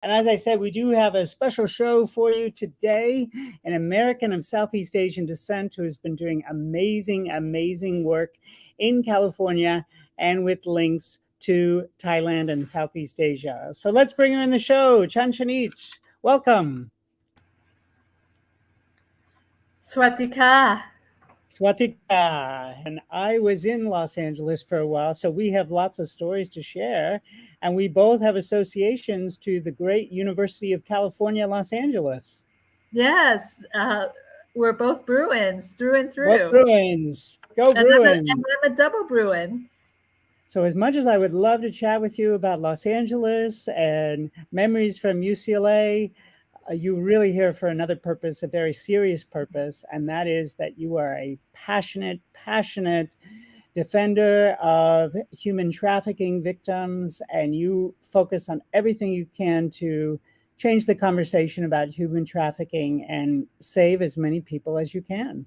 And as I said, we do have a special show for you today. An American of Southeast Asian descent who has been doing amazing work in California and with links to Thailand and Southeast Asia. So let's bring her in the show. Chanchanit, welcome. Swatika. Swatika. And I was in Los Angeles for a while, so we have lots of stories to share. And we both have associations to the great University of California, Los Angeles. Yes, we're both Bruins through and What through. Bruins? Go And Bruins. I'm a double Bruin. So as much as I would love to chat with you about Los Angeles and memories from UCLA, you really here for another purpose, a very serious purpose, and that is that you are a passionate defender of human trafficking victims, and you focus on everything you can to change the conversation about human trafficking and save as many people as you can.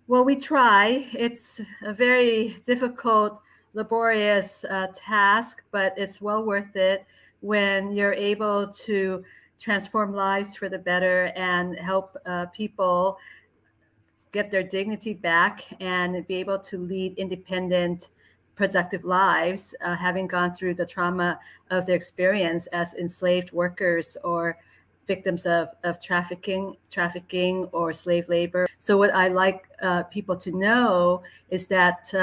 Well, we try. It's a very difficult, laborious task, but it's well worth it when you're able to transform lives for the better and help people get their dignity back and be able to lead independent, productive lives, having gone through the trauma of their experience as enslaved workers or victims of trafficking or slave labor. So what I like people to know is that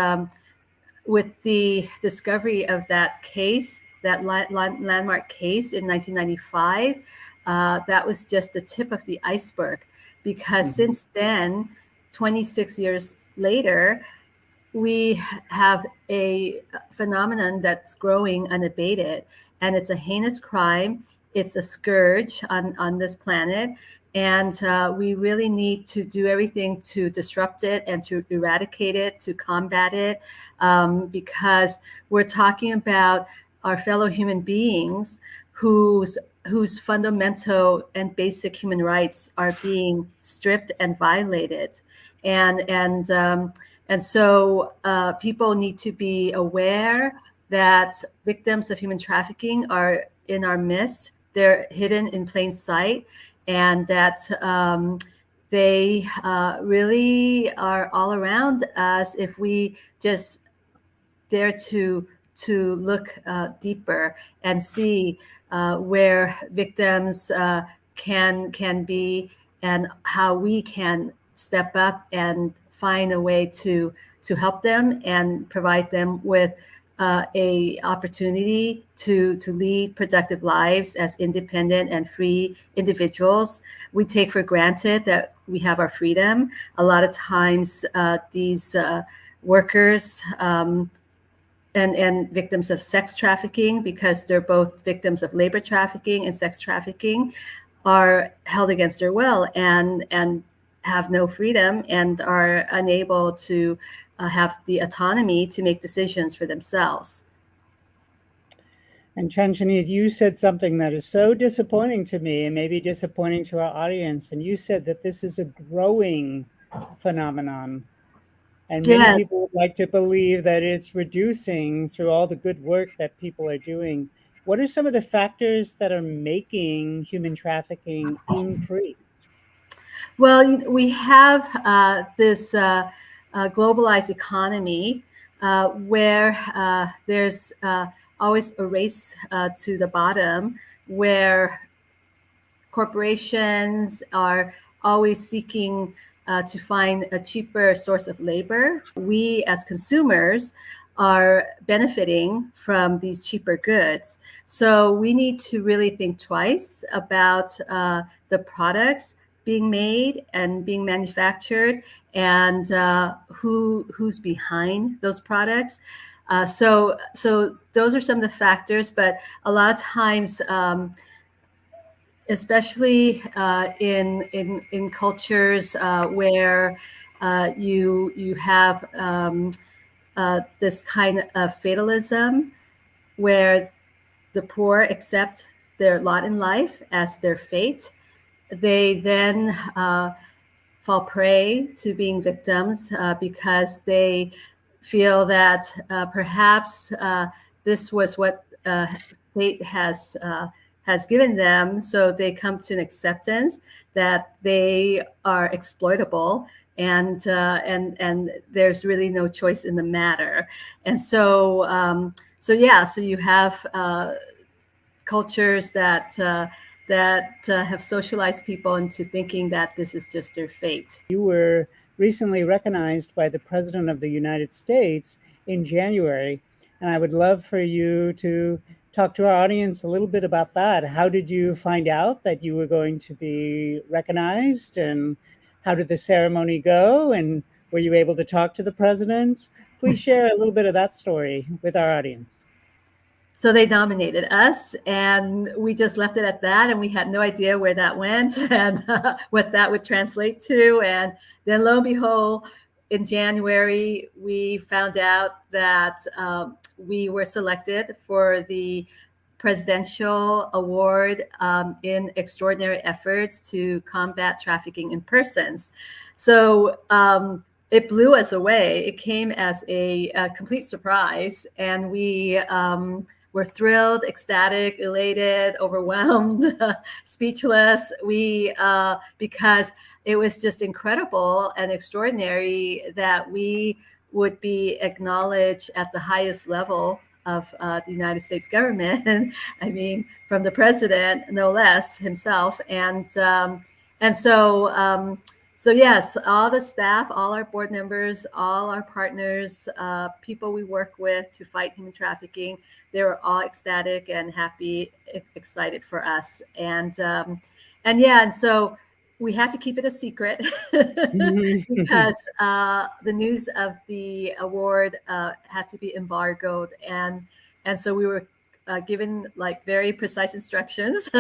with the discovery of that case, that landmark case in 1995, that was just the tip of the iceberg, because since then, 26 years later, we have a phenomenon that's growing unabated, and it's a heinous crime. It's a scourge on this planet, and we really need to do everything to disrupt it and to eradicate it, to combat it, because we're talking about our fellow human beings whose fundamental and basic human rights are being stripped and violated, and so people need to be aware that victims of human trafficking are in our midst. They're hidden in plain sight, and that they really are all around us if we just dare to look deeper and see where victims can be, and how we can step up and find a way to help them and provide them with a opportunity to lead productive lives as independent and free individuals. We take for granted that we have our freedom. A lot of times these workers and victims of sex trafficking, because they're both victims of labor trafficking and sex trafficking, are held against their will and have no freedom and are unable to have the autonomy to make decisions for themselves. And Chanchanit, you said something that is so disappointing to me and maybe disappointing to our audience. And you said that this is a growing phenomenon. And many Yes. people would like to believe that it's reducing through all the good work that people are doing. What are some of the factors that are making human trafficking increase? Well, we have this globalized economy where there's always a race to the bottom, where corporations are always seeking to find a cheaper source of labor. We as consumers are benefiting from these cheaper goods. So we need to really think twice about the products being made and being manufactured, and who's behind those products. So those are some of the factors, but a lot of times, especially in cultures where you have this kind of fatalism, where the poor accept their lot in life as their fate, they then fall prey to being victims because they feel that perhaps this was what fate has has given them, so they come to an acceptance that they are exploitable, and there's really no choice in the matter. And so you have cultures that have socialized people into thinking that this is just their fate. You were recently recognized by the President of the United States in January, and I would love for you to talk to our audience a little bit about that. How did you find out that you were going to be recognized, and how did the ceremony go, and were you able to talk to the president? Please share a little bit of that story with our audience. So they nominated us, and we just left it at that, and we had no idea where that went and what that would translate to. And then lo and behold, in January, we found out that we were selected for the Presidential Award in extraordinary efforts to combat trafficking in persons. So it blew us away. It came as a complete surprise, and we were thrilled, ecstatic, elated, overwhelmed, speechless. Because it was just incredible and extraordinary that we would be acknowledged at the highest level of the United States government. I mean, from the president, no less, himself. So yes, all the staff, all our board members, all our partners, people we work with to fight human trafficking, they were all ecstatic and happy, excited for us. And so we had to keep it a secret because the news of the award had to be embargoed, and so we were given like very precise instructions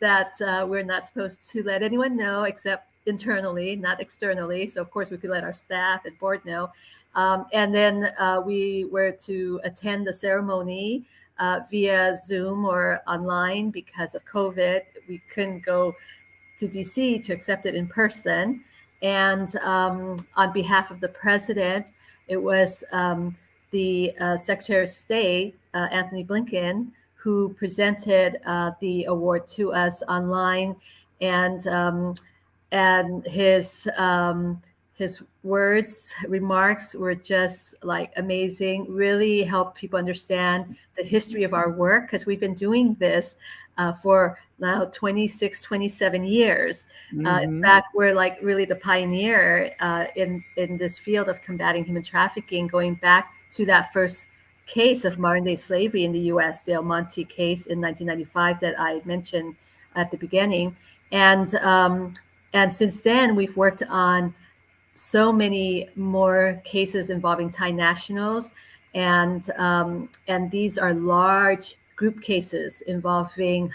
that we're not supposed to let anyone know except internally, not externally. So of course we could let our staff and board know. And then we were to attend the ceremony via Zoom or online because of COVID. We couldn't go to DC to accept it in person. And on behalf of the president, it was the Secretary of State, Anthony Blinken, who presented the award to us online. And his words, remarks were just like amazing, really helped people understand the history of our work, because we've been doing this for now 26, 27 years. In fact, we're like really the pioneer in this field of combating human trafficking, going back to that first case of modern day slavery in the US, the Monte case in 1995 that I mentioned at the beginning. And since then, we've worked on so many more cases involving Thai nationals, and these are large group cases involving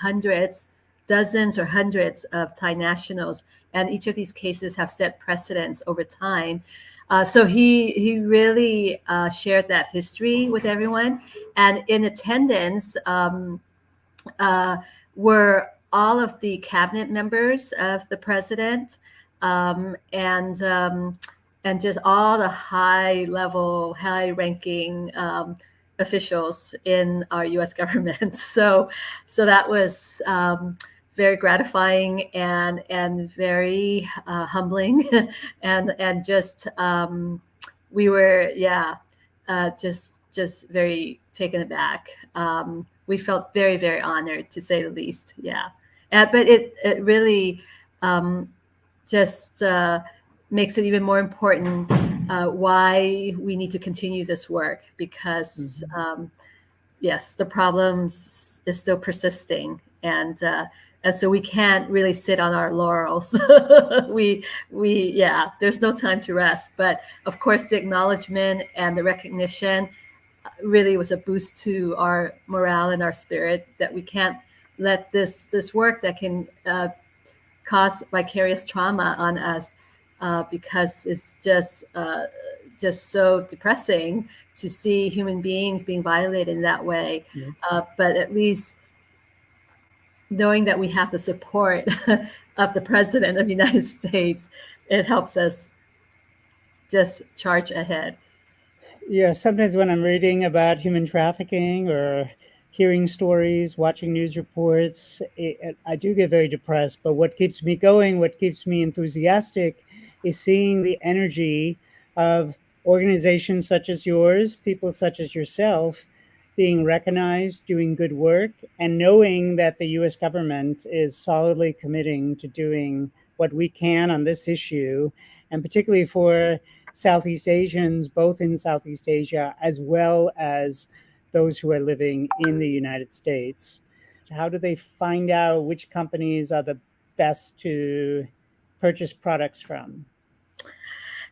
dozens or hundreds of Thai nationals, and each of these cases have set precedents over time. So he really shared that history with everyone, and in attendance were all of the cabinet members of the president, and just all the high-ranking officials in our U.S. government. So that was very gratifying and very humbling, and just we were just very taken aback. We felt very, very honored, to say the least. Yeah. But it really just makes it even more important why we need to continue this work, because yes, the problems is still persisting, and so we can't really sit on our laurels. There's no time to rest. But of course, the acknowledgement and the recognition really was a boost to our morale and our spirit, that we can't let this work that can cause vicarious trauma on us, because it's just so depressing to see human beings being violated in that way. Yes. But at least knowing that we have the support of the President of the United States, it helps us just charge ahead. Yeah, sometimes when I'm reading about human trafficking or hearing stories, watching news reports, I do get very depressed. But what keeps me going, what keeps me enthusiastic, is seeing the energy of organizations such as yours, people such as yourself, being recognized, doing good work, and knowing that the US government is solidly committing to doing what we can on this issue, and particularly for Southeast Asians, both in Southeast Asia as well as those who are living in the United States. How do they find out which companies are the best to purchase products from?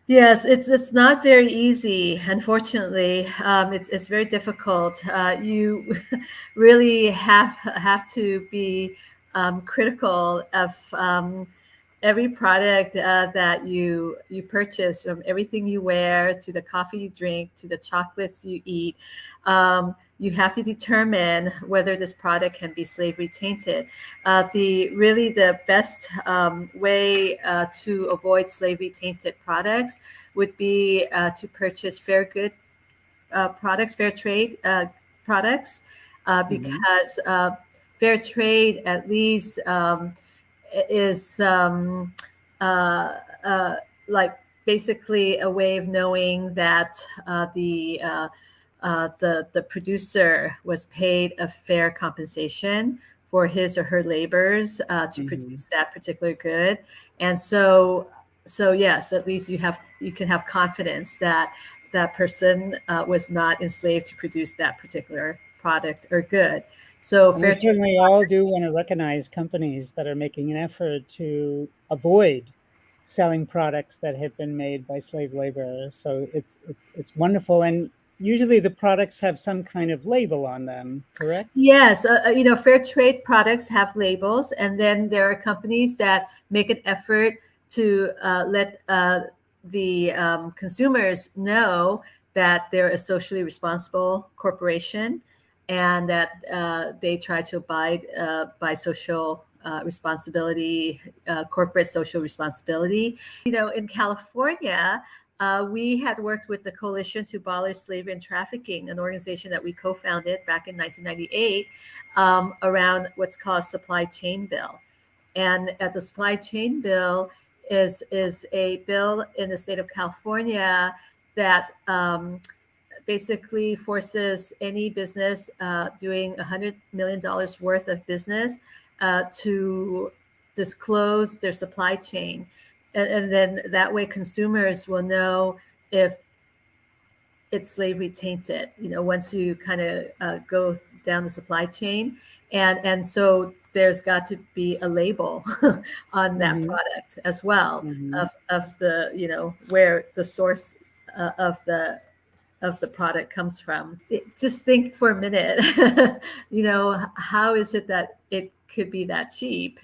Yes, it's not very easy. Unfortunately, it's very difficult. You really have to be critical of every product that you purchase, from everything you wear to the coffee you drink to the chocolates you eat. You have to determine whether this product can be slavery tainted. The best way to avoid slavery tainted products would be to purchase fair trade products, Mm-hmm. because fair trade at least is uh, uh, like basically a way of knowing that the producer was paid a fair compensation for his or her labors to Mm-hmm. produce that particular good. And so yes, at least you can have confidence that that person was not enslaved to produce that particular product or good. So And we fair trade. certainly all do want to recognize companies that are making an effort to avoid selling products that have been made by slave labor. So it's wonderful, and usually the products have some kind of label on them, correct? Yes, fair trade products have labels, and then there are companies that make an effort to let the consumers know that they're a socially responsible corporation, and that they try to abide by social responsibility, corporate social responsibility. In California, we had worked with the Coalition to Abolish Slavery and Trafficking, an organization that we co-founded back in 1998, around what's called supply chain bill. And the supply chain bill is a bill in the state of California that basically forces any business doing $100 million worth of business to disclose their supply chain. And then that way consumers will know if it's slavery tainted, once you kind of go down the supply chain. And so there's got to be a label on that Mm-hmm. product as well, Mm-hmm. of the, where the source of the product comes from. Just think for a minute, how is it that it could be that cheap?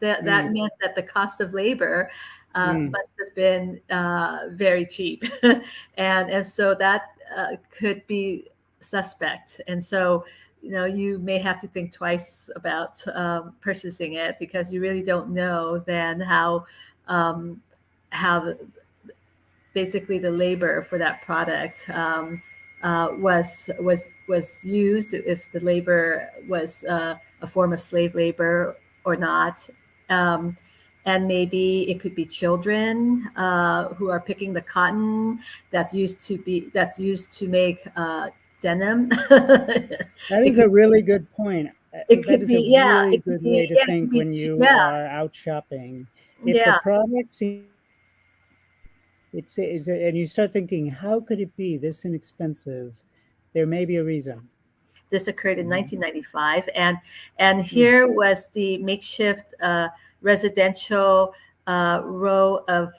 That Mm. meant that the cost of labor Mm. must have been very cheap, and so that could be suspect. And so, you may have to think twice about purchasing it, because you really don't know then um, how basically the labor for that product was used, if the labor was a form of slave labor or not. Um, and maybe it could be children who are picking the cotton that's used to make denim. That It is could a really good point. it That could is a be yeah really it could good way be to yeah it could think be when you yeah are out shopping. If the yeah. product seems, and you start thinking, how could it be this inexpensive? There may be a reason. This occurred in Mhm. 1995, and Mm. here was the makeshift residential row of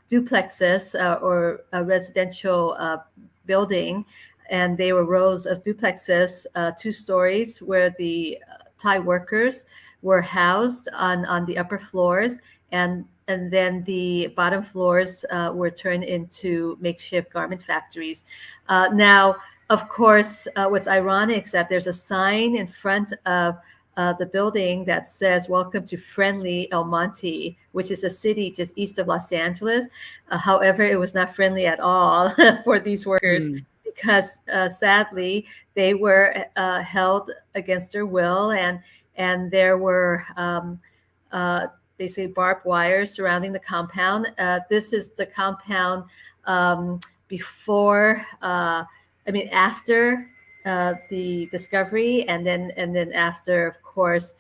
duplexes, or a residential building, and they were rows of duplexes, 2 stories, where the Thai workers were housed on the upper floors, and then the bottom floors were turned into makeshift garment factories. Now, of course, what's ironic is that there's a sign in front of the building that says "Welcome to friendly El Monte," which is a city just east of Los Angeles. However, it was not friendly at all for these workers, Mm. because sadly they were held against their will, and there were basically barbed wire surrounding the compound. This is the compound before, after the discovery, and then after, of course,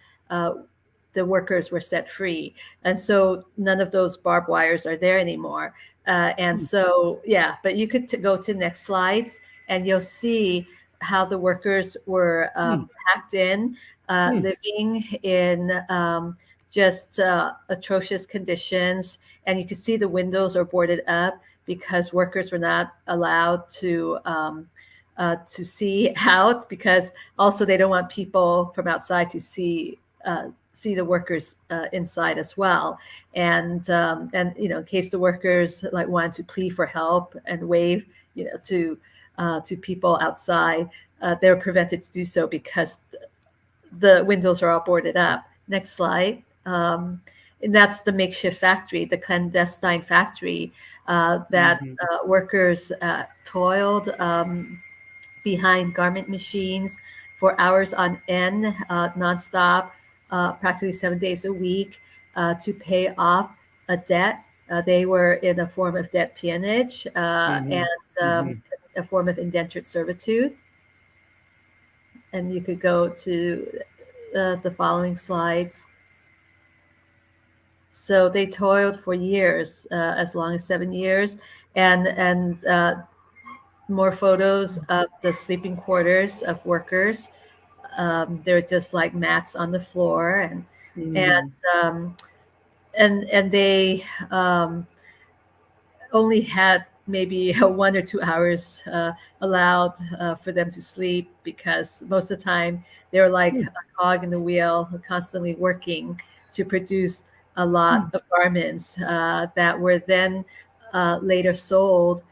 the workers were set free, and so none of those barbed wires are there anymore. And so, yeah, but you could go to next slides, and you'll see how the workers were packed in, living in just atrocious conditions. And you can see the windows are boarded up because workers were not allowed to see out, because also they don't want people from outside to see the workers inside as well. And in case the workers like wanted to plead for help and wave to people outside, they were prevented to do so because the windows are all boarded up. Next slide. And that's the makeshift factory, the clandestine factory that workers toiled behind garment machines for hours on end, nonstop, practically 7 days a week, to pay off a debt. They were in a form of debt peonage and a form of indentured servitude. And you could go to the following slides. So they toiled for years, as long as 7 years, and more photos of the sleeping quarters of workers. They're just like mats on the floor, and they only had maybe 1 or 2 hours allowed for them to sleep, because most of the time they were like a cog in the wheel, constantly working to produce a lot of garments that were then later sold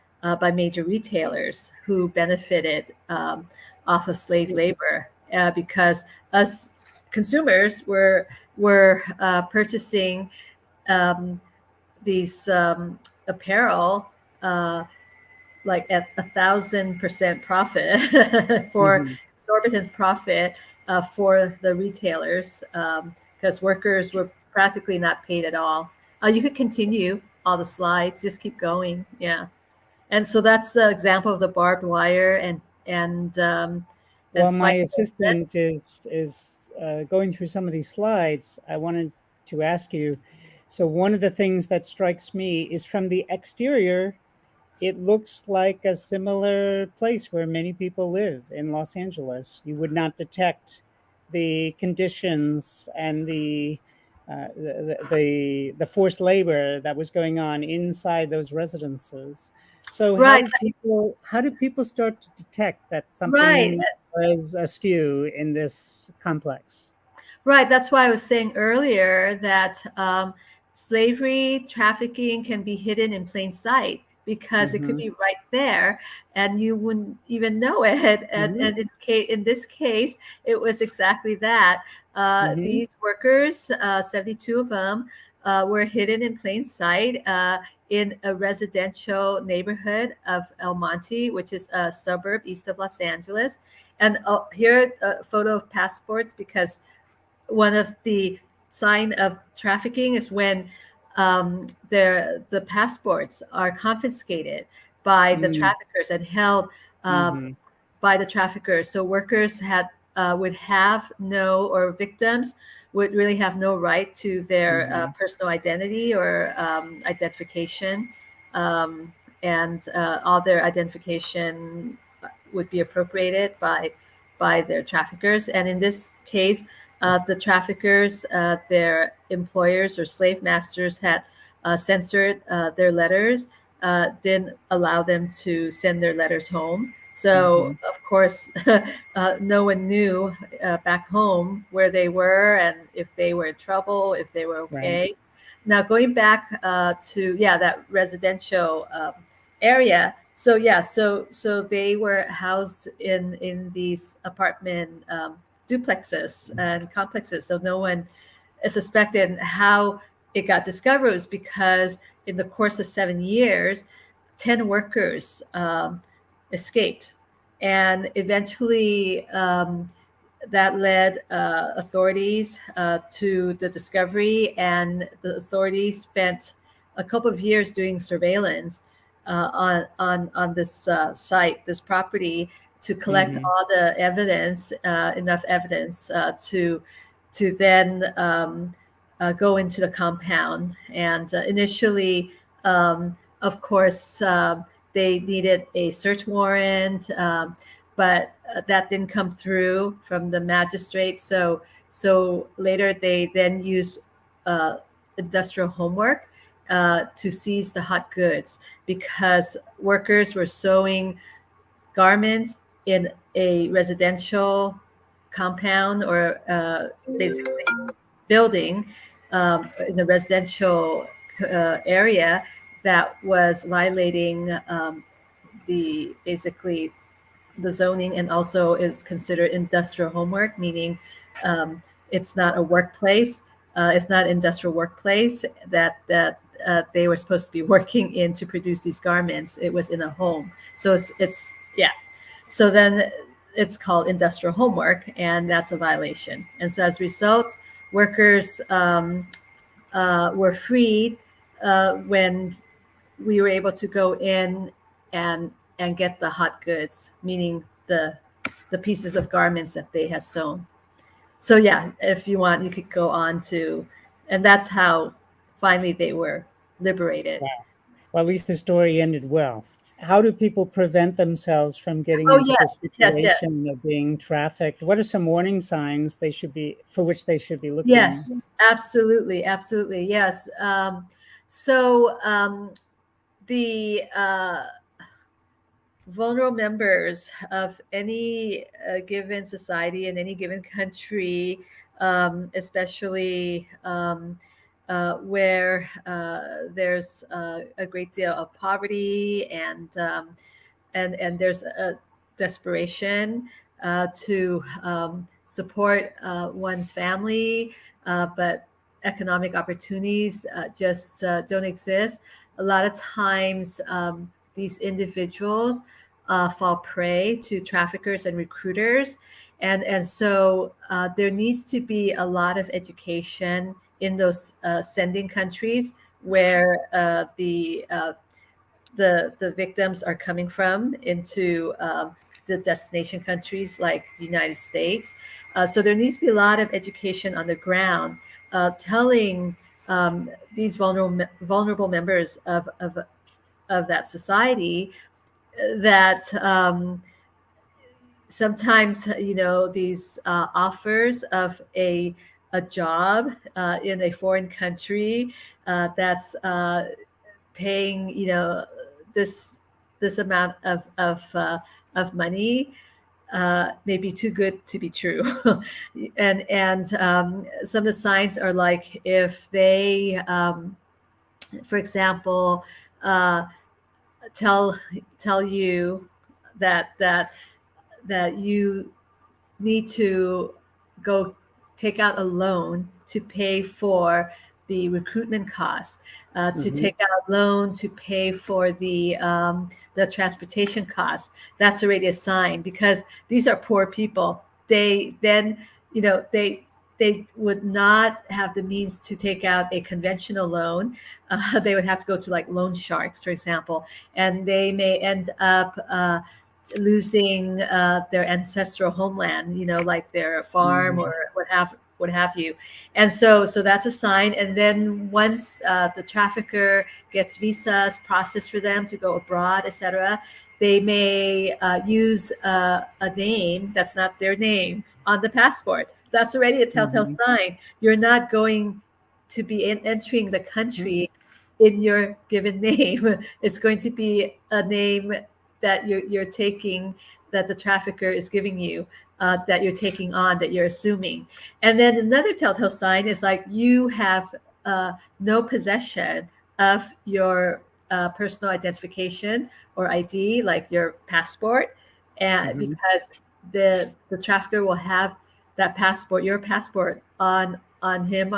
by major retailers who benefited off of slave labor, because us consumers were purchasing these apparel like at 1,000% profit for exorbitant profit for the retailers, because workers were practically not paid at all. You could continue all the slides, just keep going. Yeah. And so that's the example of the barbed wire and While my assistant is going through some of these slides, I wanted to ask you, so one of the things that strikes me is from the exterior, it looks like a similar place where many people live in Los Angeles. You would not detect the conditions and the forced labor that was going on inside those residences. So right. How did people start to detect that something was askew in this complex? Right. That's why I was saying earlier that slavery, trafficking can be hidden in plain sight, because it could be right there and you wouldn't even know it. And in this case, it was exactly that. These workers, 72 of them, were hidden in plain sight in a residential neighborhood of El Monte, which is a suburb east of Los Angeles. And here, a photo of passports, because one of the sign of trafficking is when the passports are confiscated by the traffickers and held by the traffickers. So workers would have or victims would really have no right to their personal identity or identification, and all their identification would be appropriated by their traffickers. And in this case, the traffickers, their employers or slave masters, had censored their letters, didn't allow them to send their letters home. So, of course, no one knew back home where they were and if they were in trouble, if they were okay. Right. Now, going back to that residential area. So they were housed in these apartment duplexes and complexes. So no one suspected. How it got discovered was because in the course of 7 years, 10 workers escaped And eventually, that led authorities to the discovery, and the authorities spent a couple of years doing surveillance on this site, this property, to collect Mm-hmm. all the evidence, enough evidence to then go into the compound. And initially, of course, they needed a search warrant, but that didn't come through from the magistrate. So later they then used industrial homework to seize the hot goods, because workers were sewing garments in a residential compound, or basically building in the residential area, that was violating the basically the zoning, and also is considered industrial homework, meaning it's not a workplace. It's not industrial workplace that they were supposed to be working in to produce these garments. It was in a home, so it's yeah. So then it's called industrial homework, and that's a violation. And so as a result, workers were freed when we were able to go in and get the hot goods, meaning the pieces of garments that they had sewn. So yeah, if you want, you could go on to, and that's how finally they were liberated. Wow. Well, at least the story ended well. How do people prevent themselves from getting Oh into this yes, yes, yes, situation of being trafficked? What are some warning signs they should be for which they should be looking? yes, absolutely, absolutely, yes. So the vulnerable members of any given society in any given country, especially where there's a great deal of poverty, and there's a desperation to support one's family, but economic opportunities just don't exist. A lot of times, these individuals fall prey to traffickers and recruiters. And so there needs to be a lot of education in those sending countries where the victims are coming from, into the destination countries like the United States. So there needs to be a lot of education on the ground, telling these vulnerable members of that society that sometimes, these offers of a job in a foreign country that's paying, this this amount of money may be too good to be true. And some of the signs are like, if they, for example, uh, tell tell you that you need to go take out a loan to pay for the recruitment costs, to Mhm. take out a loan to pay for the transportation costs. That's already a sign, because these are poor people. They then, they would not have the means to take out a conventional loan. They would have to go to like loan sharks, for example, and they may end up losing their ancestral homeland, like their farm Mhm. or what have you. And so that's a sign. And then once the trafficker gets visas processed for them to go abroad, etc., they may use a name that's not their name on the passport. That's already a telltale Mhm. sign. You're not going to be entering the Mhm. country in your given name. It's going to be a name that you're taking, that the trafficker is giving you, that you're taking on, that you're assuming. And then another telltale sign is like, you have no possession of your personal identification or ID, like your passport, and Mhm. because the trafficker will have that passport, your passport, on him,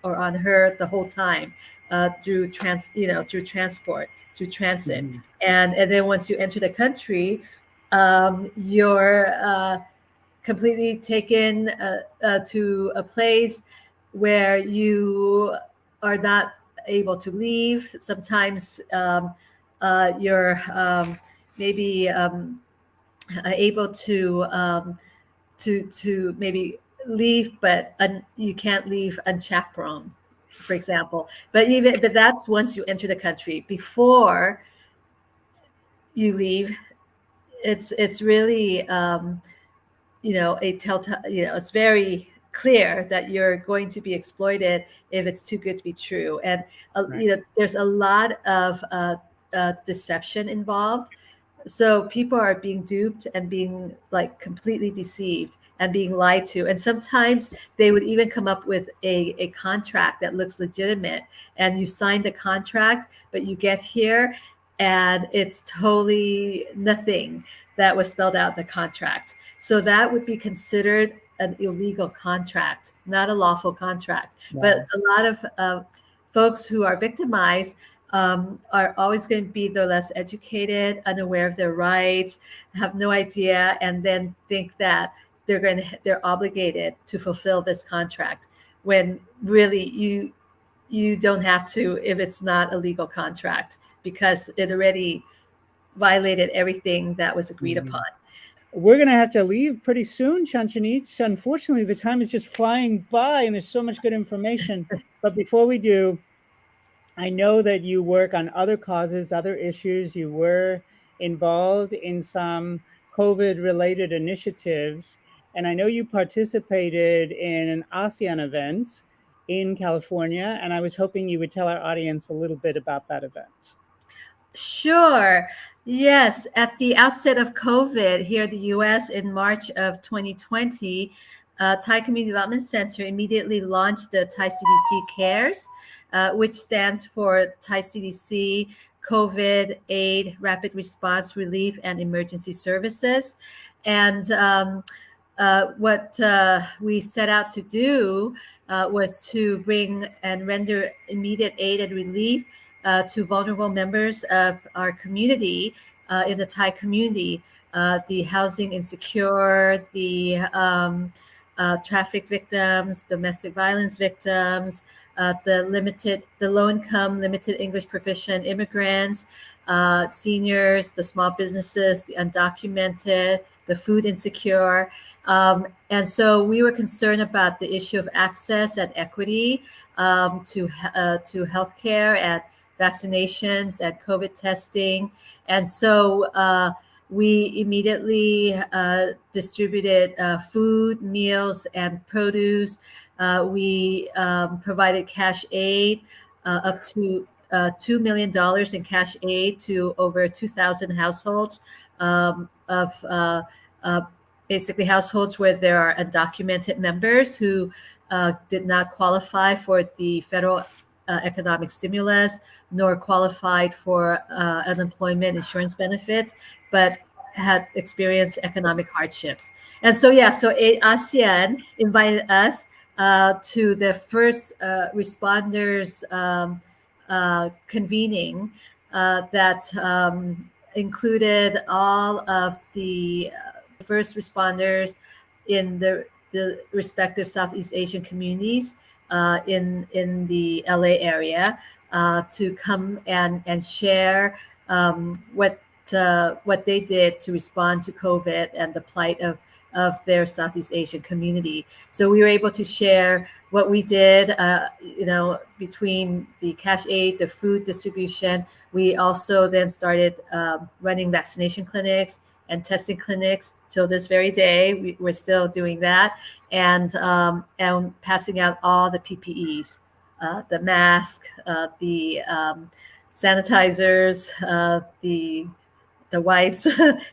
or on her, the whole time, through transport, through transit. Mhm. And then once you enter the country, You're completely taken to a place where you are not able to leave. Sometimes you're maybe able to maybe leave, but you can't leave unchaperoned, for example. But that's once you enter the country. Before you leave, it's really a telltale. It's very clear that you're going to be exploited if it's too good to be true, and Right. there's a lot of deception involved. So people are being duped and being like completely deceived and being lied to. And sometimes they would even come up with a contract that looks legitimate, and you sign the contract, but you get here and it's totally nothing that was spelled out in the contract. So that would be considered an illegal contract, not a lawful contract. But Wow. a lot of folks who are victimized are always going to be the less educated, unaware of their rights, have no idea, and then think that they're obligated to fulfill this contract when really you don't have to if it's not a legal contract, because it already violated everything that was agreed Mhm. upon. We're going to have to leave pretty soon, Chanchanit. Unfortunately, the time is just flying by and there's so much good information. But before we do, I know that you work on other causes, other issues. You were involved in some COVID related initiatives. And I know you participated in an ASEAN event in California. And I was hoping you would tell our audience a little bit about that event. Sure. Yes. At the outset of COVID here in the US in March of 2020, Thai Community Development Center immediately launched the Thai CDC CARES, which stands for Thai CDC COVID Aid Rapid Response Relief and Emergency Services. And what we set out to do was to bring and render immediate aid and relief to vulnerable members of our community in the Thai community, the housing insecure, the traffic victims, domestic violence victims, the low income, limited English proficient immigrants, seniors, the small businesses, the undocumented, the food insecure. And so we were concerned about the issue of access and equity to healthcare and vaccinations and COVID testing. And so we immediately distributed food, meals, and produce. We provided cash aid up to $2 million in cash aid to over 2,000 households of basically households where there are undocumented members who did not qualify for the federal economic stimulus, nor qualified for unemployment insurance benefits, but had experienced economic hardships. And so, yeah, so ASEAN invited us to the first responders convening that included all of the first responders in the respective Southeast Asian communities in the LA area to come and share what they did to respond to COVID and the plight of their Southeast Asian community. So we were able to share what we did, between the cash aid, the food distribution. We also then started running vaccination clinics and testing clinics till this very day. We're still doing that, and passing out all the PPEs, the mask, the sanitizers, the wipes,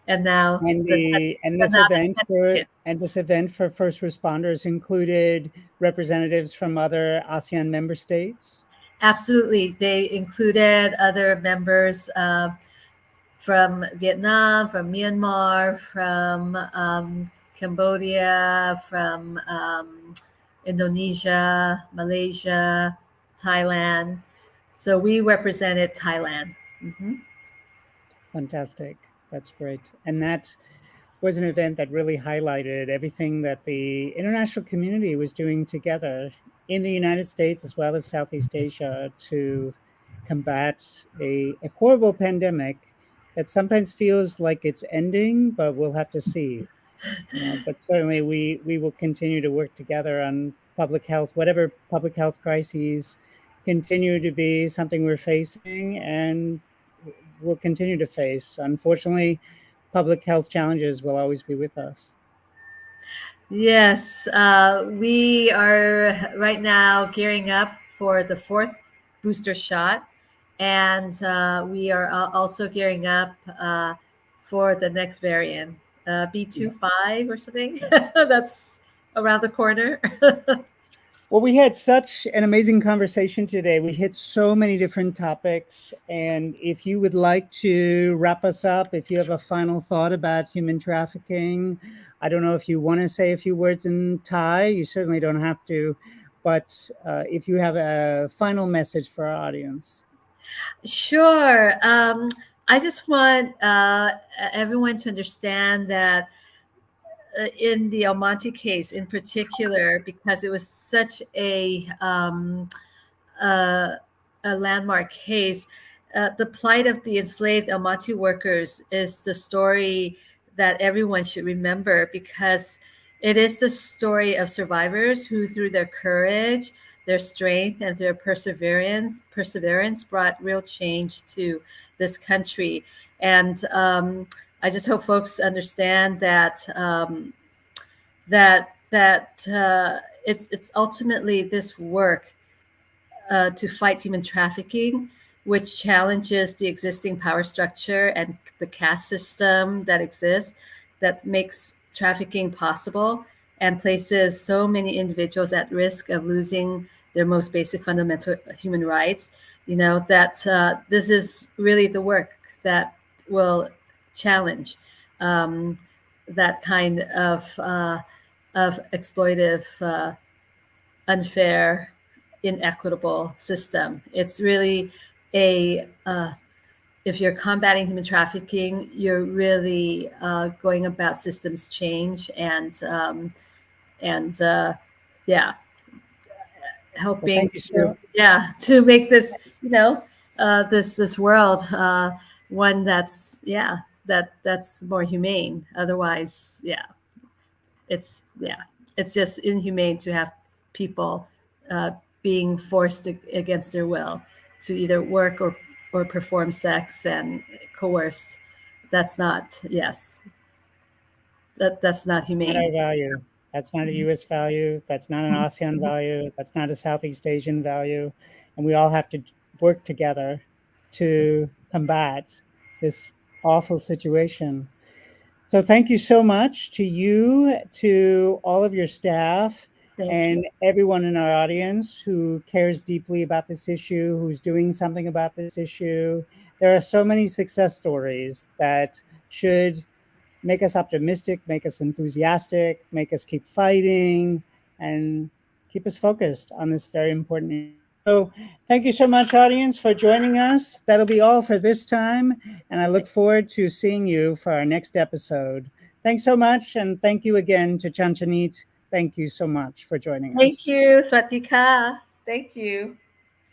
and now And the test, the and and this now the event testing for and this kits. event for first responders included representatives from other ASEAN member states. Absolutely, they included other members from Vietnam, from Myanmar, from Cambodia, from Indonesia, Malaysia, Thailand. So we represented Thailand. Mhm. Fantastic. That's great. And that was an event that really highlighted everything that the international community was doing together in the United States as well as Southeast Asia to combat a horrible pandemic that sometimes feels like it's ending, but we'll have to see. But certainly we will continue to work together on public health, whatever public health crises continue to be something we're facing and will continue to face. Unfortunately, public health challenges will always be with us. Yes, we are right now gearing up for the fourth booster shot, and we are also gearing up for the next variant, B25 or something. That's around the corner. Well, we had such an amazing conversation today. We hit so many different topics. And if you would like to wrap us up, if you have a final thought about human trafficking, I don't know if you want to say a few words in Thai. You certainly don't have to. But if you have a final message for our audience. Sure. I just want everyone to understand that in the Monte case in particular, because it was such uh, a landmark case, the plight of the enslaved Monte workers is the story that everyone should remember, because it is the story of survivors who, through their courage, their strength, and their perseverance brought real change to this country. And I just hope folks understand that it's ultimately this work to fight human trafficking, which challenges the existing power structure and the caste system that exists, that makes trafficking possible and places so many individuals at risk of losing their most basic fundamental human rights. That this is really the work that will challenge that kind of exploitive, unfair, inequitable system. It's really if you're combating human trafficking, you're really going about systems change and yeah, Well, helping thank you so to make this this world one that's more humane. Otherwise, it's just inhumane to have people being forced against their will to either work or perform sex and coerced. That's not that's not not humane. our value. That's not a US value. That's not an ASEAN value. That's not a Southeast Asian value. And we all have to work together to combat this awful situation. So thank you so much to you, to all of your staff, Thank you. and everyone in our audience who cares deeply about this issue, who's doing something about this issue. There are so many success stories that should make us optimistic, make us enthusiastic, make us keep fighting, and keep us focused on this very important issue. So thank you so much, audience, for joining us. That'll be all for this time, and I look forward to seeing you for our next episode. Thanks so much, and thank you again to Chanchanit. Thank you so much for joining us. Thank you, Swatika. Thank you.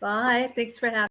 Bye. Thanks for having me.